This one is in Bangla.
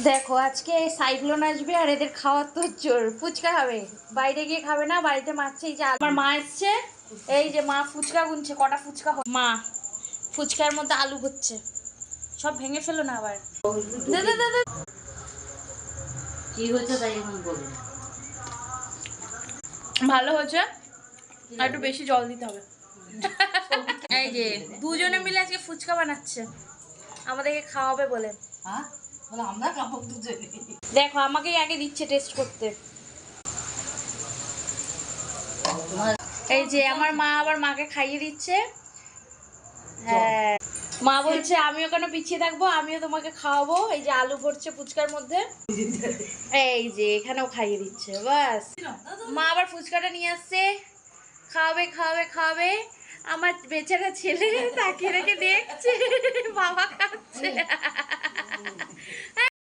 দেখো আজকে সাইক্লোন আসবে আর এদের খাওয়ার তো জোর। ফুচকা খাবে, বাইরে গিয়ে খাবে না, বাড়িতে মারছে। এই যে আমার মা এসছে, এই যে মা ফুচকা গুনছে কটা ফুচকা। মা ফুচকার মধ্যে আলু হচ্ছে, সব ভেঙে ফেলো না আবার। কি হয়েছে তাই এখন বলুন। ভালো হয়েছে, আর একটু বেশি জল দিতে হবে। এই যে দুজনে মিলে আজকে ফুচকা বানাচ্ছে আমাদেরকে খাওয়াবে বলে। আমরা খাবো দুজনে। দেখো আমাকেই আগে দিচ্ছে টেস্ট করতে। এই যে আমার মা আবার মাকে খাইয়ে দিচ্ছে। হ্যাঁ, মা বলছে আমিও কেন পিছিয়ে থাকবো, আমিও তোমাকে খাওয়াবো। এই যে আলু ভরছে ফুচকার মধ্যে, এই যে এখানেও খাইয়ে দিচ্ছে। বাস, মা আবার ফুচকাটা নিয়ে আসছে, খাওয়াবে খাওয়াবে খাওয়াবে। আমার বেচারা ছেলে তাকিয়ে রেখে দেখছে বাবা খাচ্ছে।